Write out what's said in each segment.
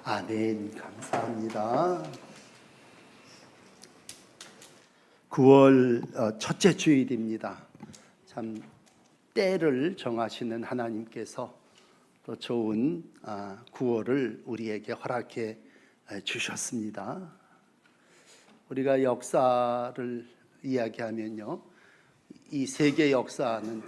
아멘. 감사합니다. 9월 첫째 주일입니다. 참 때를 정하시는 하나님께서 또 좋은 9월을 우리에게 허락해 주셨습니다. 우리가 역사를 이야기하면요, 이 세계 역사는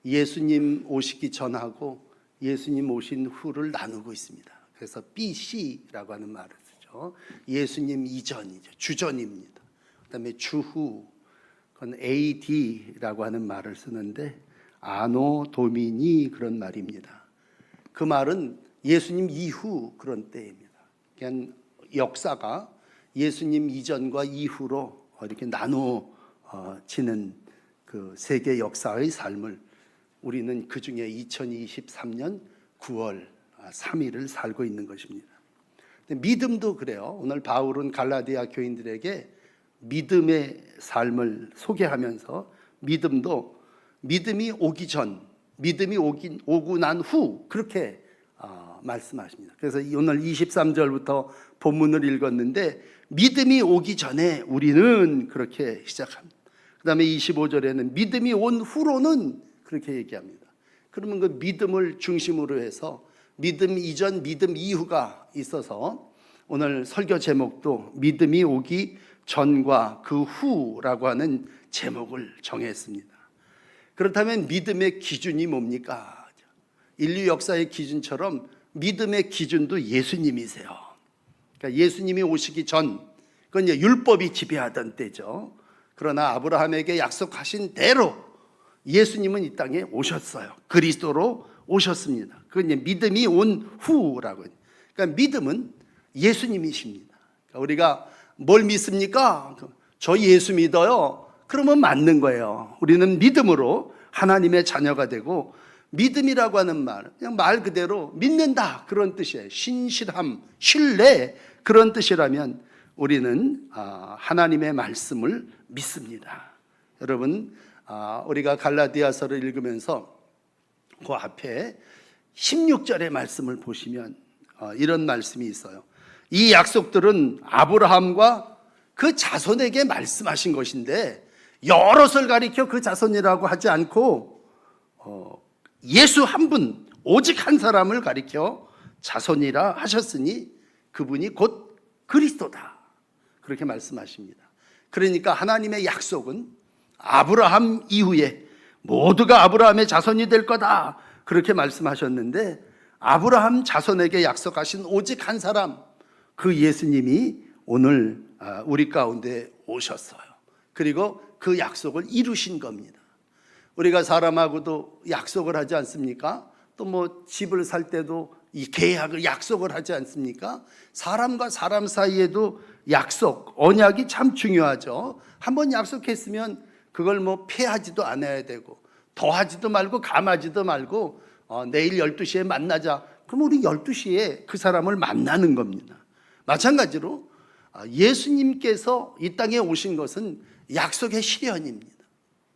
예수님 오시기 전하고 예수님 오신 후를 나누고 있습니다. 그래서 BC라고 하는 말을 쓰죠. 예수님 이전이죠. 주전입니다. 그다음에 주후, 그건 AD라고 하는 말을 쓰는데 아노 도미니 그런 말입니다. 그 말은 예수님 이후 그런 때입니다. 그냥 역사가 예수님 이전과 이후로 이렇게 나눠지는 그 세계 역사의 삶을 우리는 그 중에 2023년 9월 3일을 살고 있는 것입니다. 믿음도 그래요. 오늘 바울은 갈라디아 교인들에게 믿음의 삶을 소개하면서 믿음이 오기 전, 믿음이 오고 난 후 그렇게 말씀하십니다. 그래서 오늘 23절부터 본문을 읽었는데 믿음이 오기 전에 우리는 그렇게 시작합니다. 그 다음에 25절에는 믿음이 온 후로는 그렇게 얘기합니다. 그러면 그 믿음을 중심으로 해서 믿음 이전, 믿음 이후가 있어서 오늘 설교 제목도 믿음이 오기 전과 그 후라고 하는 제목을 정했습니다. 그렇다면 믿음의 기준이 뭡니까? 인류 역사의 기준처럼 믿음의 기준도 예수님이세요. 그러니까 예수님이 오시기 전, 그건 이제 율법이 지배하던 때죠. 그러나 아브라함에게 약속하신 대로 예수님은 이 땅에 오셨어요. 그리스도로 오셨습니다. 그건 이제 믿음이 온 후라고. 그러니까 믿음은 예수님이십니다. 그러니까 우리가 뭘 믿습니까? 저 예수 믿어요. 그러면 맞는 거예요. 우리는 믿음으로 하나님의 자녀가 되고, 믿음이라고 하는 말, 그냥 말 그대로 믿는다 그런 뜻이에요. 신실함, 신뢰 그런 뜻이라면 우리는 하나님의 말씀을 믿습니다. 여러분, 우리가 갈라디아서를 읽으면서 그 앞에 16절의 말씀을 보시면 이런 말씀이 있어요. 이 약속들은 아브라함과 그 자손에게 말씀하신 것인데 여럿을 가리켜 그 자손이라고 하지 않고 예수 한 분, 오직 한 사람을 가리켜 자손이라 하셨으니 그분이 곧 그리스도다. 그렇게 말씀하십니다. 그러니까 하나님의 약속은 아브라함 이후에 모두가 아브라함의 자손이 될 거다. 그렇게 말씀하셨는데 아브라함 자손에게 약속하신 오직 한 사람, 그 예수님이 오늘 우리 가운데 오셨어요. 그리고 그 약속을 이루신 겁니다. 우리가 사람하고도 약속을 하지 않습니까? 또 뭐 집을 살 때도 이 계약을 약속을 하지 않습니까? 사람과 사람 사이에도 약속, 언약이 참 중요하죠. 한번 약속했으면 그걸 뭐 폐하지도 않아야 되고 더하지도 말고 감하지도 말고 내일 12시에 만나자. 그럼 우리 12시에 그 사람을 만나는 겁니다. 마찬가지로 예수님께서 이 땅에 오신 것은 약속의 실현입니다.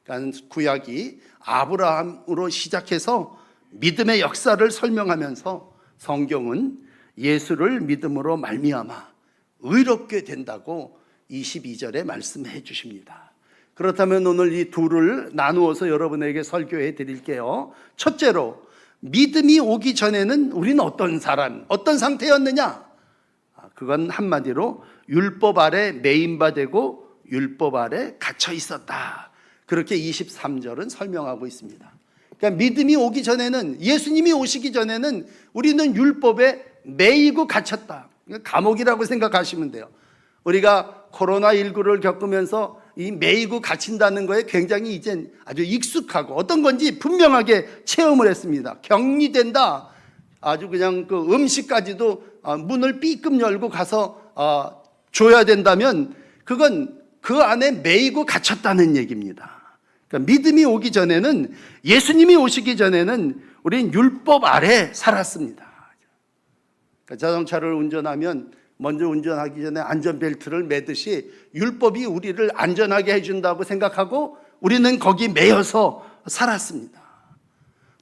그러니까 구약이 아브라함으로 시작해서 믿음의 역사를 설명하면서 성경은 예수를 믿음으로 말미암아 의롭게 된다고 22절에 말씀해 주십니다. 그렇다면 오늘 이 둘을 나누어서 여러분에게 설교해 드릴게요. 첫째로, 믿음이 오기 전에는 우리는 어떤 상태였느냐? 그건 한마디로 율법 아래 매인바되고 율법 아래 갇혀 있었다. 그렇게 23절은 설명하고 있습니다. 그러니까 믿음이 오기 전에는, 예수님이 오시기 전에는 우리는 율법에 매이고 갇혔다. 감옥이라고 생각하시면 돼요. 우리가 코로나19를 겪으면서 이 매이고 갇힌다는 거에 굉장히 이젠 아주 익숙하고 어떤 건지 분명하게 체험을 했습니다. 격리된다. 아주 그냥 그 음식까지도 문을 삐끔 열고 가서 줘야 된다면 그건 그 안에 매이고 갇혔다는 얘기입니다. 그러니까 믿음이 오기 전에는, 예수님이 오시기 전에는 우리는 율법 아래 살았습니다. 그러니까 자동차를 운전하면 먼저 운전하기 전에 안전벨트를 매듯이 율법이 우리를 안전하게 해준다고 생각하고 우리는 거기 매여서 살았습니다.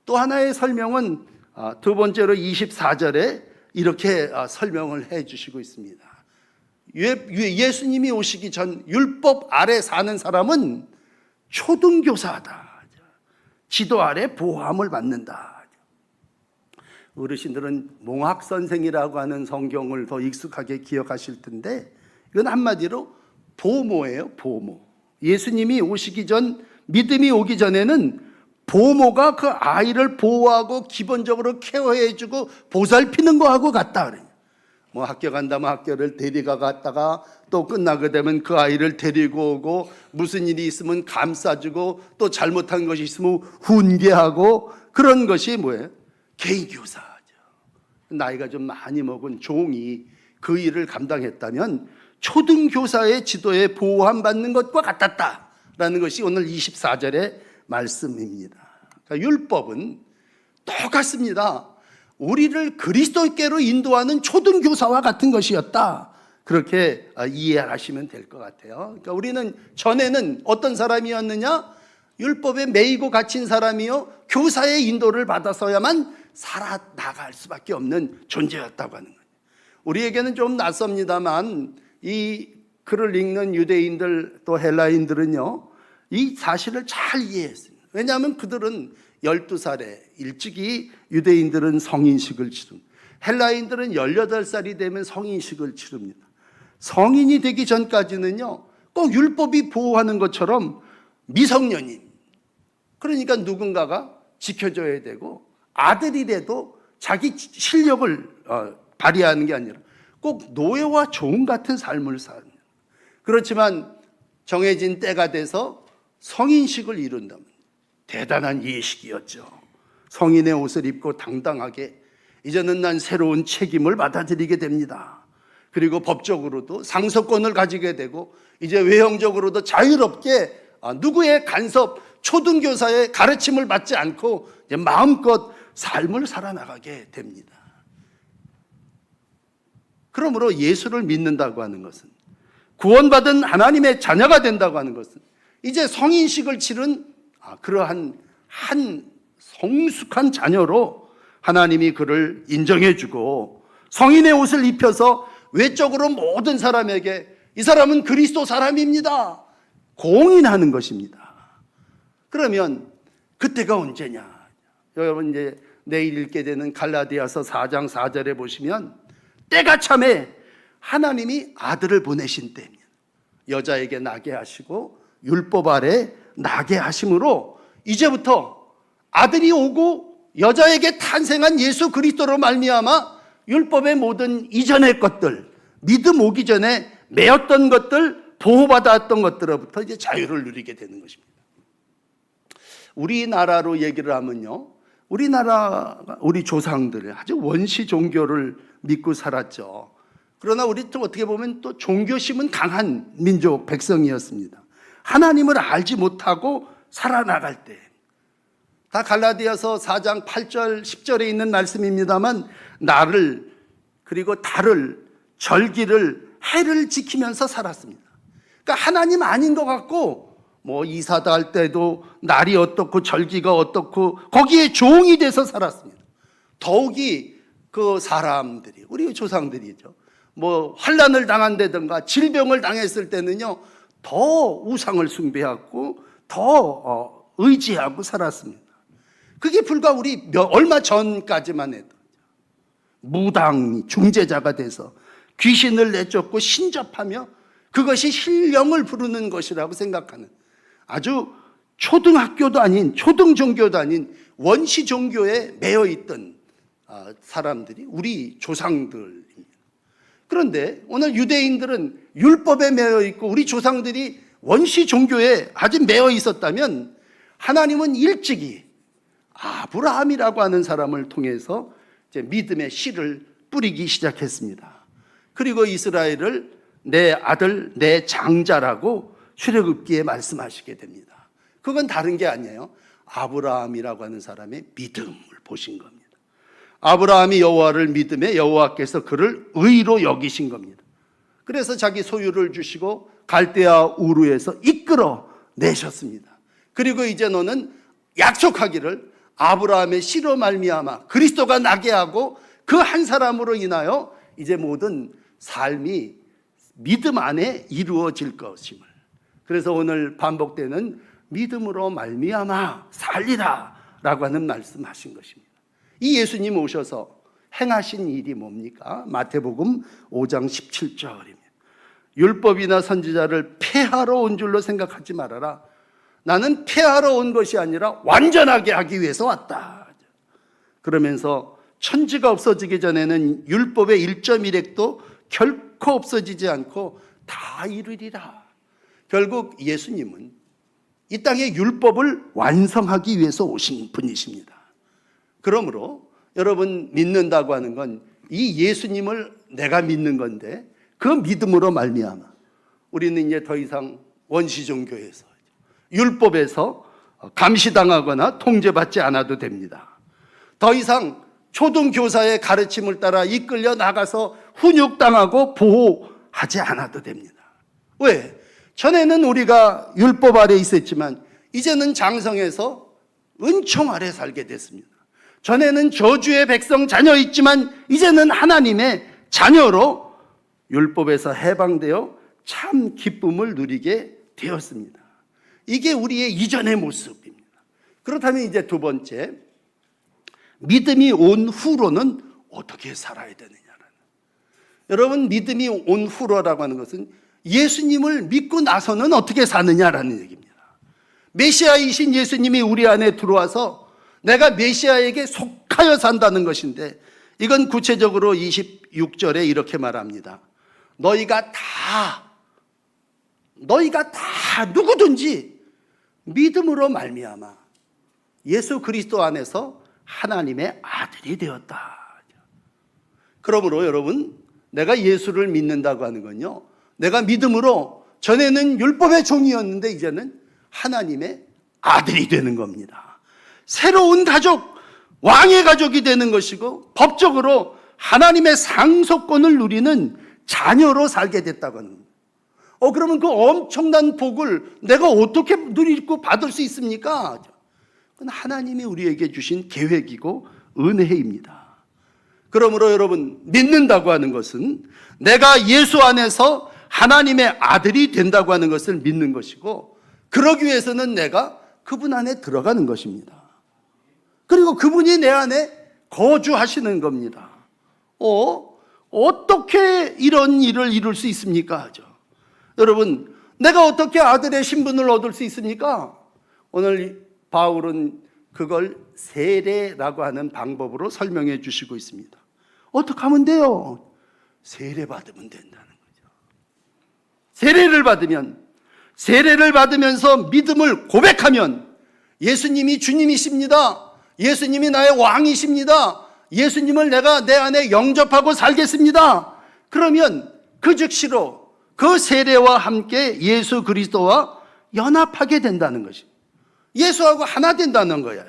또 하나의 설명은 두 번째로 24절에 이렇게 설명을 해 주시고 있습니다. 예수님이 오시기 전 율법 아래 사는 사람은 초등교사다. 지도 아래 보호함을 받는다. 어르신들은 몽학선생이라고 하는 성경을 더 익숙하게 기억하실 텐데, 이건 한마디로 보모예요. 보모. 예수님이 오시기 전, 믿음이 오기 전에는 보모가 그 아이를 보호하고 기본적으로 케어해주고 보살피는 거하고 같다 그래요. 뭐 학교 간다면 학교를 데리가 갔다가 또 끝나게 되면 그 아이를 데리고 오고, 무슨 일이 있으면 감싸주고, 또 잘못한 것이 있으면 훈계하고, 그런 것이 뭐예요? 개인교사죠. 나이가 좀 많이 먹은 종이 그 일을 감당했다면 초등교사의 지도에 보호함 받는 것과 같았다라는 것이 오늘 24절의 말씀입니다. 그러니까 율법은 똑같습니다. 우리를 그리스도께로 인도하는 초등교사와 같은 것이었다. 그렇게 이해하시면 될 것 같아요. 그러니까 우리는 전에는 어떤 사람이었느냐? 율법에 매이고 갇힌 사람이요, 교사의 인도를 받아서야만 살아나갈 수밖에 없는 존재였다고 하는 거예요. 우리에게는 좀 낯섭니다만 이 글을 읽는 유대인들 또 헬라인들은요, 이 사실을 잘 이해했습니다. 왜냐하면 그들은 12살에 일찍이 유대인들은 성인식을 치릅니다. 헬라인들은 18살이 되면 성인식을 치릅니다. 성인이 되기 전까지는요, 꼭 율법이 보호하는 것처럼 미성년인, 그러니까 누군가가 지켜줘야 되고, 아들이라도 자기 실력을 발휘하는 게 아니라 꼭 노예와 종 같은 삶을 삽니다. 그렇지만 정해진 때가 돼서 성인식을 이룬다면 대단한 예식이었죠. 성인의 옷을 입고 당당하게 이제는 난 새로운 책임을 받아들이게 됩니다. 그리고 법적으로도 상속권을 가지게 되고, 이제 외형적으로도 자유롭게 누구의 간섭, 초등교사의 가르침을 받지 않고 이제 마음껏 삶을 살아나가게 됩니다. 그러므로 예수를 믿는다고 하는 것은, 구원받은 하나님의 자녀가 된다고 하는 것은, 이제 성인식을 치른 그러한 한 성숙한 자녀로 하나님이 그를 인정해주고, 성인의 옷을 입혀서 외적으로 모든 사람에게 이 사람은 그리스도 사람입니다 공인하는 것입니다. 그러면 그때가 언제냐? 여러분 이제 내일 읽게 되는 갈라디아서 4장 4절에 보시면, 때가 참에 하나님이 아들을 보내신 때입니다. 여자에게 나게 하시고 율법 아래 나게 하심으로 이제부터 아들이 오고 여자에게 탄생한 예수 그리스도로 말미암아 율법의 모든 이전의 것들, 믿음 오기 전에 매였던 것들, 보호받았던 것들로부터 이제 자유를 누리게 되는 것입니다. 우리나라로 얘기를 하면요, 우리 조상들 아주 원시 종교를 믿고 살았죠. 그러나 우리 또 어떻게 보면 또 종교심은 강한 민족 백성이었습니다. 하나님을 알지 못하고 살아나갈 때, 다 갈라디아서 4장 8절 10절에 있는 말씀입니다만, 날을 그리고 달을 절기를 해를 지키면서 살았습니다. 그러니까 하나님 아닌 것 같고, 뭐 이사다 할 때도 날이 어떻고 절기가 어떻고 거기에 종이 돼서 살았습니다. 더욱이 그 사람들이, 우리 조상들이죠, 뭐 환난을 당한다든가 질병을 당했을 때는요, 더 우상을 숭배하고 더 의지하고 살았습니다. 그게 불과 우리 얼마 전까지만 해도 무당이 중재자가 돼서 귀신을 내쫓고 신접하며 그것이 신령을 부르는 것이라고 생각하는, 아주 초등학교도 아닌, 초등종교도 아닌 원시 종교에 매여 있던 사람들이 우리 조상들입니다. 그런데 오늘 유대인들은 율법에 매여 있고 우리 조상들이 원시 종교에 아주 매여 있었다면, 하나님은 일찍이 아브라함이라고 하는 사람을 통해서 이제 믿음의 씨를 뿌리기 시작했습니다. 그리고 이스라엘을 내 아들, 내 장자라고 출애굽기에 말씀하시게 됩니다. 그건 다른 게 아니에요. 아브라함이라고 하는 사람의 믿음을 보신 겁니다. 아브라함이 여호와를 믿음에 여호와께서 그를 의로 여기신 겁니다. 그래서 자기 소유를 주시고 갈대아 우르에서 이끌어 내셨습니다. 그리고 이제 너는 약속하기를 아브라함의 씨로 말미암아 그리스도가 나게 하고 그 한 사람으로 인하여 이제 모든 삶이 믿음 안에 이루어질 것임을. 그래서 오늘 반복되는 믿음으로 말미암아 살리라 라고 하는 말씀하신 것입니다. 이 예수님 오셔서 행하신 일이 뭡니까? 마태복음 5장 17절입니다. 율법이나 선지자를 폐하러 온 줄로 생각하지 말아라. 나는 폐하러 온 것이 아니라 완전하게 하기 위해서 왔다. 그러면서 천지가 없어지기 전에는 율법의 1.1획도 결코 없어지지 않고 다 이루리라. 결국 예수님은 이 땅의 율법을 완성하기 위해서 오신 분이십니다. 그러므로 여러분, 믿는다고 하는 건 이 예수님을 내가 믿는 건데, 그 믿음으로 말미암아 우리는 이제 더 이상 원시종교에서, 율법에서 감시당하거나 통제받지 않아도 됩니다. 더 이상 초등교사의 가르침을 따라 이끌려 나가서 훈육당하고 보호하지 않아도 됩니다. 왜? 전에는 우리가 율법 아래 있었지만 이제는 장성해서 은총 아래 살게 됐습니다. 전에는 저주의 백성 자녀였지만 이제는 하나님의 자녀로 율법에서 해방되어 참 기쁨을 누리게 되었습니다. 이게 우리의 이전의 모습입니다. 그렇다면 이제 두 번째, 믿음이 온 후로는 어떻게 살아야 되느냐라는. 여러분, 믿음이 온 후로라고 하는 것은 예수님을 믿고 나서는 어떻게 사느냐라는 얘기입니다. 메시아이신 예수님이 우리 안에 들어와서 내가 메시아에게 속하여 산다는 것인데, 이건 구체적으로 26절에 이렇게 말합니다. 너희가 다 누구든지 믿음으로 말미암아 예수 그리스도 안에서 하나님의 아들이 되었다. 그러므로 여러분, 내가 예수를 믿는다고 하는 건요, 내가 믿음으로 전에는 율법의 종이었는데 이제는 하나님의 아들이 되는 겁니다. 새로운 가족, 왕의 가족이 되는 것이고 법적으로 하나님의 상속권을 누리는 자녀로 살게 됐다고 하는 겁니다. 그러면 그 엄청난 복을 내가 어떻게 누리고 받을 수 있습니까? 그건 하나님이 우리에게 주신 계획이고 은혜입니다. 그러므로 여러분, 믿는다고 하는 것은 내가 예수 안에서 하나님의 아들이 된다고 하는 것을 믿는 것이고, 그러기 위해서는 내가 그분 안에 들어가는 것입니다. 그리고 그분이 내 안에 거주하시는 겁니다. 어떻게 이런 일을 이룰 수 있습니까? 여러분, 내가 어떻게 아들의 신분을 얻을 수 있습니까? 오늘 바울은 그걸 세례라고 하는 방법으로 설명해 주시고 있습니다. 어떻게 하면 돼요? 세례 받으면 된다는 거죠. 세례를 받으면서 믿음을 고백하면 예수님이 주님이십니다. 예수님이 나의 왕이십니다. 예수님을 내가 내 안에 영접하고 살겠습니다. 그러면 그 즉시로 그 세례와 함께 예수 그리스도와 연합하게 된다는 것입니다. 예수하고 하나 된다는 거예요.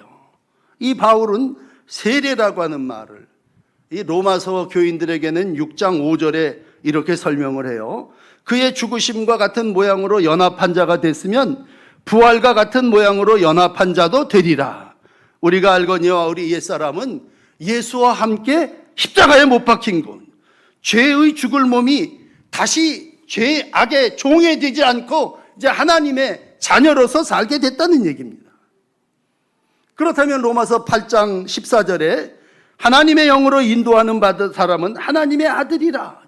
이 바울은 세례라고 하는 말을 이 로마서 교인들에게는 6장 5절에 이렇게 설명을 해요. 그의 죽으심과 같은 모양으로 연합한 자가 됐으면 부활과 같은 모양으로 연합한 자도 되리라. 우리가 알거니와 우리 옛사람은 예수와 함께 십자가에 못 박힌 것, 죄의 죽을 몸이 다시 죄악의 종이 되지 않고 이제 하나님의 자녀로서 살게 됐다는 얘기입니다. 그렇다면 로마서 8장 14절에 하나님의 영으로 인도하는 받은 사람은 하나님의 아들이라.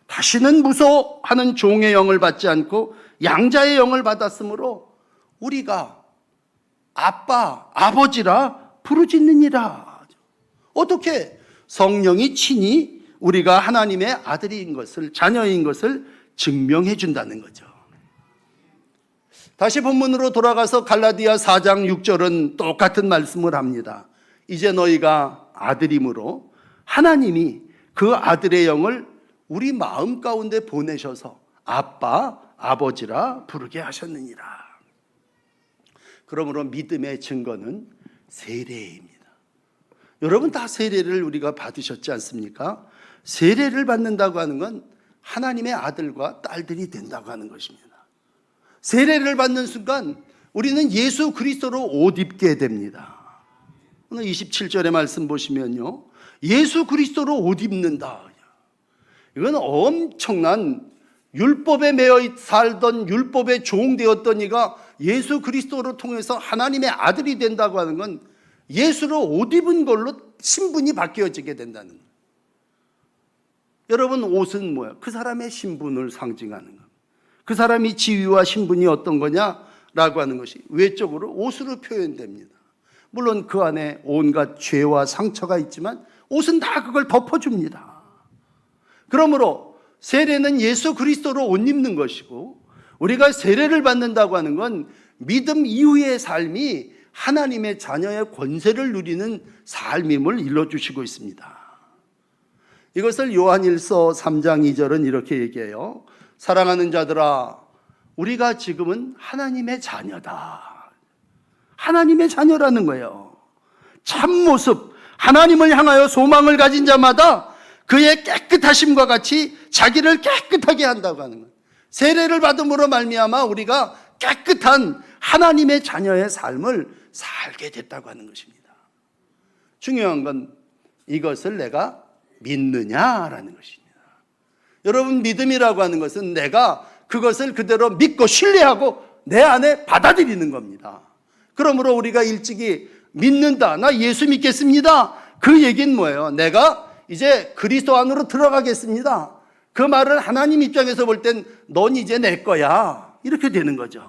다시는 무서워하는 종의 영을 받지 않고 양자의 영을 받았으므로 우리가 아빠, 아버지라 부르짖느니라. 어떻게? 성령이 친히 우리가 하나님의 아들인 것을, 자녀인 것을 증명해 준다는 거죠. 다시 본문으로 돌아가서 갈라디아 4장 6절은 똑같은 말씀을 합니다. 이제 너희가 아들임으로 하나님이 그 아들의 영을 우리 마음 가운데 보내셔서 아빠, 아버지라 부르게 하셨느니라. 그러므로 믿음의 증거는 세례입니다. 여러분 다 세례를 우리가 받으셨지 않습니까? 세례를 받는다고 하는 건 하나님의 아들과 딸들이 된다고 하는 것입니다. 세례를 받는 순간 우리는 예수 그리스도로 옷 입게 됩니다. 오늘 27절의 말씀 보시면요, 예수 그리스도로 옷 입는다. 이건 엄청난, 율법에 매여 살던 율법의 종 되었던 이가 예수 그리스도로 통해서 하나님의 아들이 된다고 하는 건 예수로 옷 입은 걸로 신분이 바뀌어지게 된다는 거예요. 여러분, 옷은 뭐야? 그 사람의 신분을 상징하는 거예요. 그 사람이 지위와 신분이 어떤 거냐라고 하는 것이 외적으로 옷으로 표현됩니다. 물론 그 안에 온갖 죄와 상처가 있지만 옷은 다 그걸 덮어줍니다. 그러므로 세례는 예수 그리스도로 옷 입는 것이고, 우리가 세례를 받는다고 하는 건 믿음 이후의 삶이 하나님의 자녀의 권세를 누리는 삶임을 일러주시고 있습니다. 이것을 요한일서 3장 2절은 이렇게 얘기해요. 사랑하는 자들아, 우리가 지금은 하나님의 자녀다. 하나님의 자녀라는 거예요. 참모습, 하나님을 향하여 소망을 가진 자마다 그의 깨끗하심과 같이 자기를 깨끗하게 한다고 하는 거예요. 세례를 받음으로 말미암아 우리가 깨끗한 하나님의 자녀의 삶을 살게 됐다고 하는 것입니다. 중요한 건 이것을 내가 믿느냐라는 것입니다. 여러분, 믿음이라고 하는 것은 내가 그것을 그대로 믿고 신뢰하고 내 안에 받아들이는 겁니다. 그러므로 우리가 일찍이 믿는다, 나 예수 믿겠습니다, 그 얘기는 뭐예요? 내가 이제 그리스도 안으로 들어가겠습니다. 그 말을 하나님 입장에서 볼 땐 넌 이제 내 거야, 이렇게 되는 거죠.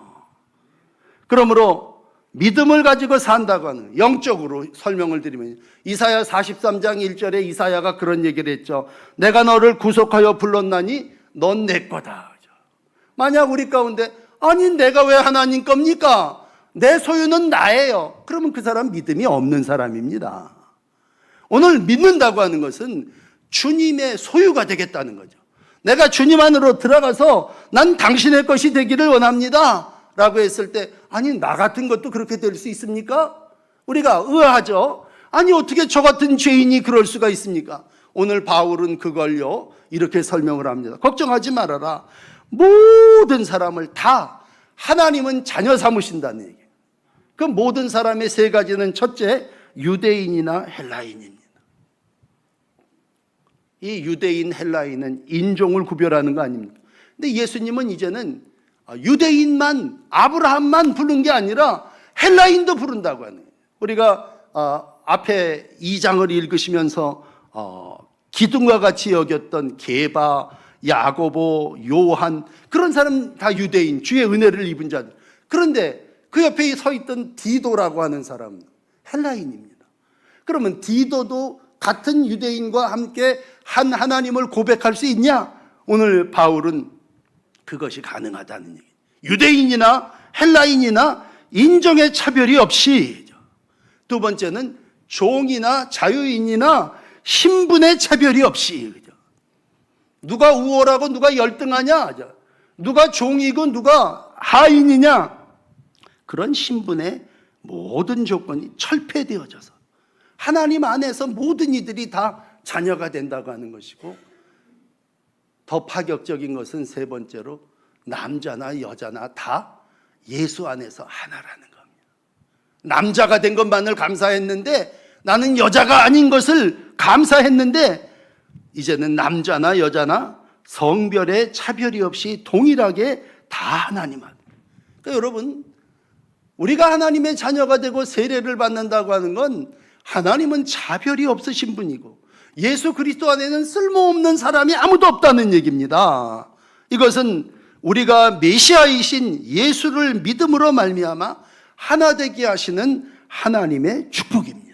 그러므로 믿음을 가지고 산다고 하는, 영적으로 설명을 드리면 이사야 43장 1절에 이사야가 그런 얘기를 했죠. 내가 너를 구속하여 불렀나니 넌 내 거다. 만약 우리 가운데 아니 내가 왜 하나님 겁니까? 내 소유는 나예요. 그러면 그 사람 믿음이 없는 사람입니다. 오늘 믿는다고 하는 것은 주님의 소유가 되겠다는 거죠. 내가 주님 안으로 들어가서 난 당신의 것이 되기를 원합니다 라고 했을 때, 아니 나 같은 것도 그렇게 될 수 있습니까? 우리가 의아하죠. 아니 어떻게 저 같은 죄인이 그럴 수가 있습니까? 오늘 바울은 그걸요 이렇게 설명을 합니다. 걱정하지 말아라. 모든 사람을 다 하나님은 자녀 삼으신다는 얘기예요. 그 모든 사람의 세 가지는, 첫째, 유대인이나 헬라인입니다. 이 유대인, 헬라인은 인종을 구별하는 거 아닙니까? 근데 예수님은 이제는 유대인만, 아브라함만 부른 게 아니라 헬라인도 부른다고 하는 거예요. 우리가 앞에 2장을 읽으시면서 기둥과 같이 여겼던 게바, 야고보, 요한, 그런 사람 다 유대인, 주의 은혜를 입은 자들. 그런데 그 옆에 서 있던 디도라고 하는 사람은 헬라인입니다. 그러면 디도도 같은 유대인과 함께 한 하나님을 고백할 수 있냐? 오늘 바울은 그것이 가능하다는 얘기예요. 유대인이나 헬라인이나 인종의 차별이 없이. 두 번째는 종이나 자유인이나 신분의 차별이 없이. 누가 우월하고 누가 열등하냐, 누가 종이고 누가 하인이냐, 그런 신분의 모든 조건이 철폐되어져서 하나님 안에서 모든 이들이 다 자녀가 된다고 하는 것이고, 더 파격적인 것은 세 번째로 남자나 여자나 다 예수 안에서 하나라는 겁니다. 남자가 된 것만을 감사했는데, 나는 여자가 아닌 것을 감사했는데, 이제는 남자나 여자나 성별의 차별이 없이 동일하게 다 하나님 안에. 그러니까 여러분, 우리가 하나님의 자녀가 되고 세례를 받는다고 하는 건 하나님은 차별이 없으신 분이고 예수 그리스도 안에는 쓸모없는 사람이 아무도 없다는 얘기입니다. 이것은 우리가 메시아이신 예수를 믿음으로 말미암아 하나 되게 하시는 하나님의 축복입니다.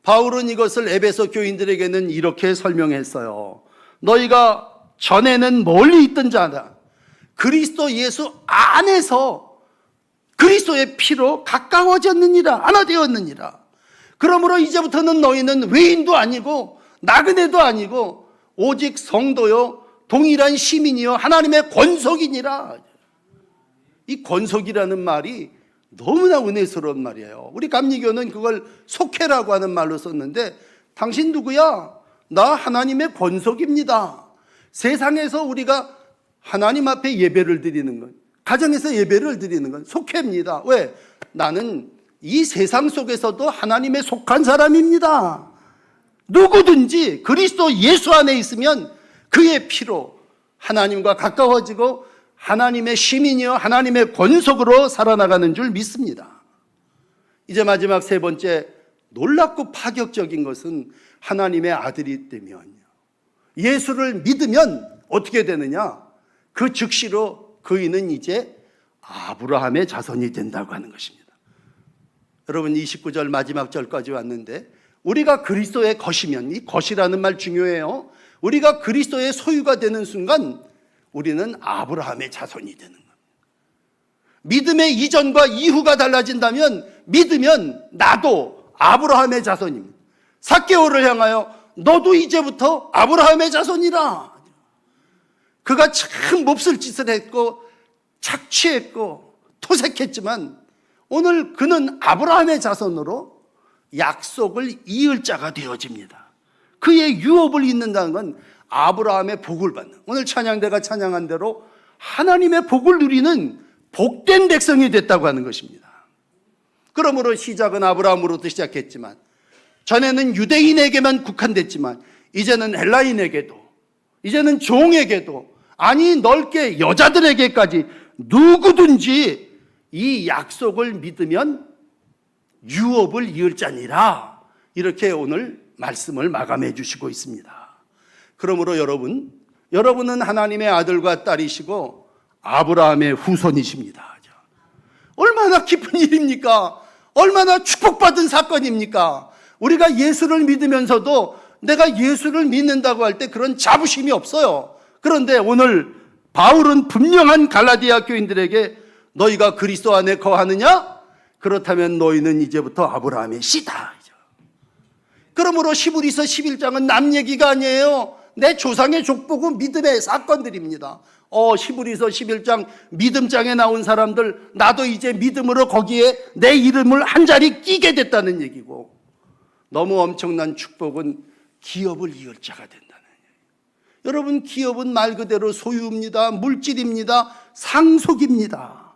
바울은 이것을 에베소 교인들에게는 이렇게 설명했어요. 너희가 전에는 멀리 있던 자다. 그리스도 예수 안에서 그리스도의 피로 가까워졌느니라, 하나 되었느니라. 그러므로 이제부터는 너희는 외인도 아니고 나그네도 아니고 오직 성도요 동일한 시민이요 하나님의 권속이니라. 이 권속이라는 말이 너무나 은혜스러운 말이에요. 우리 감리교는 그걸 속회라고 하는 말로 썼는데, 당신 누구야? 나 하나님의 권속입니다. 세상에서 우리가 하나님 앞에 예배를 드리는 건, 가정에서 예배를 드리는 건 속회입니다. 왜? 나는 이 세상 속에서도 하나님에 속한 사람입니다. 누구든지 그리스도 예수 안에 있으면 그의 피로 하나님과 가까워지고 하나님의 시민이요 하나님의 권속으로 살아나가는 줄 믿습니다. 이제 마지막 세 번째, 놀랍고 파격적인 것은 하나님의 아들이 되면, 예수를 믿으면 어떻게 되느냐? 그 즉시로 그이는 이제 아브라함의 자손이 된다고 하는 것입니다. 여러분 29절 마지막 절까지 왔는데, 우리가 그리스도의 것이면, 이 것이라는 말 중요해요. 우리가 그리스도의 소유가 되는 순간 우리는 아브라함의 자손이 되는 겁니다. 믿음의 이전과 이후가 달라진다면, 믿으면 나도 아브라함의 자손입니다. 삭개오를 향하여 너도 이제부터 아브라함의 자손이라. 그가 참 몹쓸 짓을 했고 착취했고 토색했지만 오늘 그는 아브라함의 자손으로 약속을 이을 자가 되어집니다. 그의 유업을 잇는다는 건 아브라함의 복을 받는, 오늘 찬양대가 찬양한 대로 하나님의 복을 누리는 복된 백성이 됐다고 하는 것입니다. 그러므로 시작은 아브라함으로부터 시작했지만, 전에는 유대인에게만 국한됐지만 이제는 헬라인에게도, 이제는 종에게도, 아니 넓게 여자들에게까지 누구든지 이 약속을 믿으면 유업을 이을 자니라, 이렇게 오늘 말씀을 마감해 주시고 있습니다. 그러므로 여러분은 하나님의 아들과 딸이시고 아브라함의 후손이십니다. 얼마나 기쁜 일입니까? 얼마나 축복받은 사건입니까? 우리가 예수를 믿으면서도 내가 예수를 믿는다고 할 때 그런 자부심이 없어요. 그런데 오늘 바울은 분명한 갈라디아 교인들에게 너희가 그리스도 안에 거하느냐? 그렇다면 너희는 이제부터 아브라함의 씨다. 그러므로 히브리서 11장은 남 얘기가 아니에요. 내 조상의 족보고 믿음의 사건들입니다. 히브리서 11장 믿음장에 나온 사람들, 나도 이제 믿음으로 거기에 내 이름을 한 자리 끼게 됐다는 얘기고, 너무 엄청난 축복은 기업을 이을 자가 된다는 얘기예요. 여러분, 기업은 말 그대로 소유입니다. 물질입니다. 상속입니다.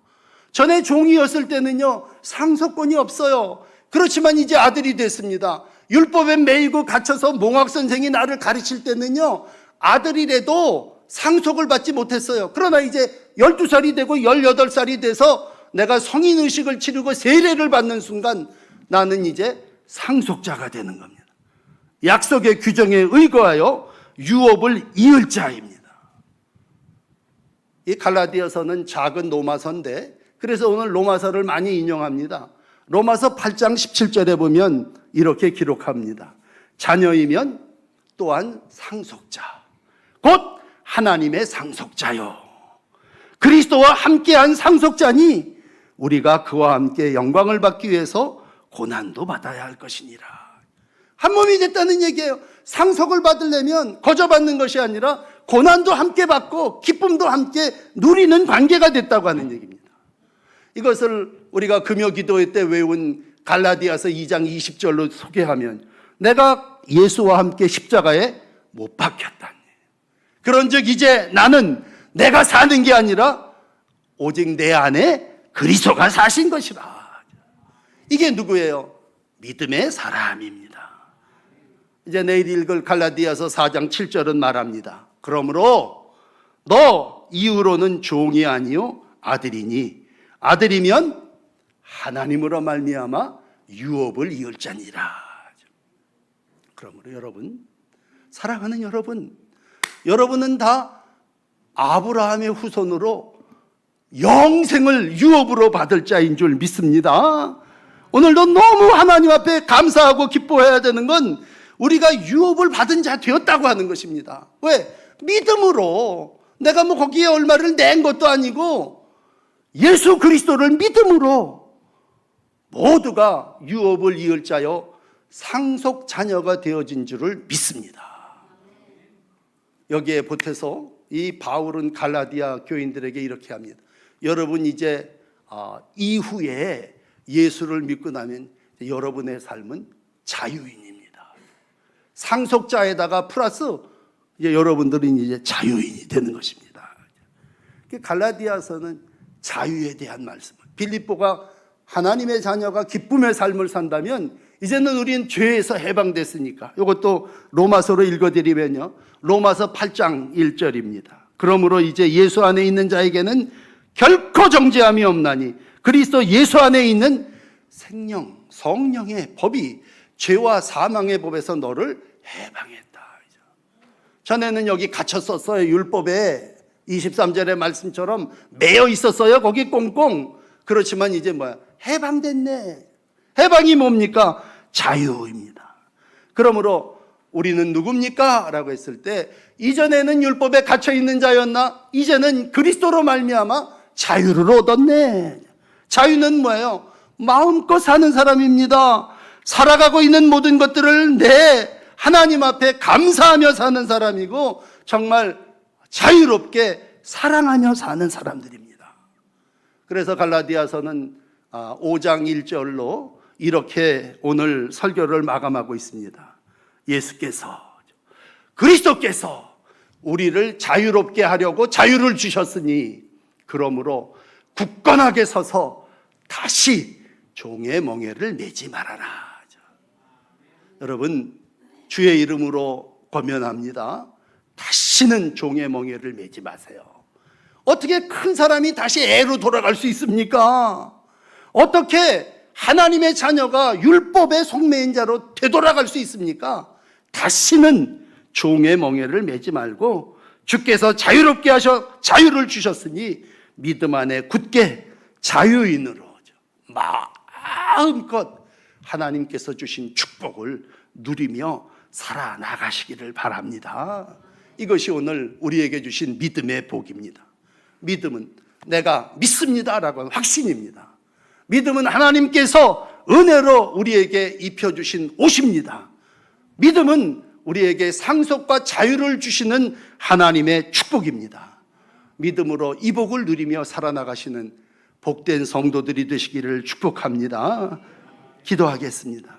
전에 종이었을 때는요, 상속권이 없어요. 그렇지만 이제 아들이 됐습니다. 율법에 매이고 갇혀서 몽학 선생이 나를 가르칠 때는요, 아들이라도 상속을 받지 못했어요. 그러나 이제 12살이 되고 18살이 돼서 내가 성인의식을 치르고 세례를 받는 순간 나는 이제 상속자가 되는 겁니다. 약속의 규정에 의거하여 유업을 이을 자입니다. 이 갈라디아서는 작은 로마서인데, 그래서 오늘 로마서를 많이 인용합니다. 로마서 8장 17절에 보면 이렇게 기록합니다. 자녀이면 또한 상속자, 곧 하나님의 상속자요, 그리스도와 함께한 상속자니 우리가 그와 함께 영광을 받기 위해서 고난도 받아야 할 것이니라. 한 몸이 됐다는 얘기예요. 상속을 받으려면 거저받는 것이 아니라 고난도 함께 받고 기쁨도 함께 누리는 관계가 됐다고 하는 얘기입니다. 이것을 우리가 금요 기도회 때 외운 갈라디아서 2장 20절로 소개하면, 내가 예수와 함께 십자가에 못 박혔다니, 그런즉 이제 나는 내가 사는 게 아니라 오직 내 안에 그리스도가 사신 것이라. 이게 누구예요? 믿음의 사람입니다. 이제 내일 읽을 갈라디아서 4장 7절은 말합니다. 그러므로 너 이후로는 종이 아니요 아들이니 아들이면 하나님으로 말미암아 유업을 이을 자니라. 그러므로 여러분, 사랑하는 여러분은 다 아브라함의 후손으로 영생을 유업으로 받을 자인 줄 믿습니다. 오늘도 너무 하나님 앞에 감사하고 기뻐해야 되는 건 우리가 유업을 받은 자 되었다고 하는 것입니다. 왜? 믿음으로. 내가 뭐 거기에 얼마를 낸 것도 아니고 예수 그리스도를 믿음으로 모두가 유업을 이을 자여 상속 자녀가 되어진 줄을 믿습니다. 여기에 보태서 이 바울은 갈라디아 교인들에게 이렇게 합니다. 여러분 이제 이후에 예수를 믿고 나면 여러분의 삶은 자유인입니다. 상속자에다가 플러스 이제 여러분들은 이제 자유인이 되는 것입니다. 갈라디아서는 자유에 대한 말씀, 빌립보가 하나님의 자녀가 기쁨의 삶을 산다면 이제는 우리는 죄에서 해방됐으니까. 이것도 로마서로 읽어드리면요, 로마서 8장 1절입니다. 그러므로 이제 예수 안에 있는 자에게는 결코 정죄함이 없나니 그리스도 예수 안에 있는 생명, 성령의 법이 죄와 사망의 법에서 너를 해방했다. 전에는 여기 갇혔었어요. 율법에 23절의 말씀처럼 매여 있었어요. 거기 꽁꽁. 그렇지만 이제 뭐야? 해방됐네. 해방이 뭡니까? 자유입니다. 그러므로 우리는 누굽니까? 라고 했을 때 이전에는 율법에 갇혀 있는 자였나? 이제는 그리스도로 말미암아 자유를 얻었네. 자유는 뭐예요? 마음껏 사는 사람입니다. 살아가고 있는 모든 것들을 내 하나님 앞에 감사하며 사는 사람이고 정말 자유롭게 사랑하며 사는 사람들입니다. 그래서 갈라디아서는 5장 1절로 이렇게 오늘 설교를 마감하고 있습니다. 예수께서, 그리스도께서 우리를 자유롭게 하려고 자유를 주셨으니 그러므로 굳건하게 서서 다시 종의 멍에를 매지 말아라. 여러분, 주의 이름으로 권면합니다. 다시는 종의 멍에를 매지 마세요. 어떻게 큰 사람이 다시 애로 돌아갈 수 있습니까? 어떻게 하나님의 자녀가 율법의 속매인 자로 되돌아갈 수 있습니까? 다시는 종의 멍에를 매지 말고 주께서 자유롭게 하셔 자유를 주셨으니 믿음 안에 굳게 자유인으로 마음껏 하나님께서 주신 축복을 누리며 살아나가시기를 바랍니다. 이것이 오늘 우리에게 주신 믿음의 복입니다. 믿음은 내가 믿습니다라고 하는 확신입니다. 믿음은 하나님께서 은혜로 우리에게 입혀주신 옷입니다. 믿음은 우리에게 상속과 자유를 주시는 하나님의 축복입니다. 믿음으로 이 복을 누리며 살아나가시는 복된 성도들이 되시기를 축복합니다. 기도하겠습니다.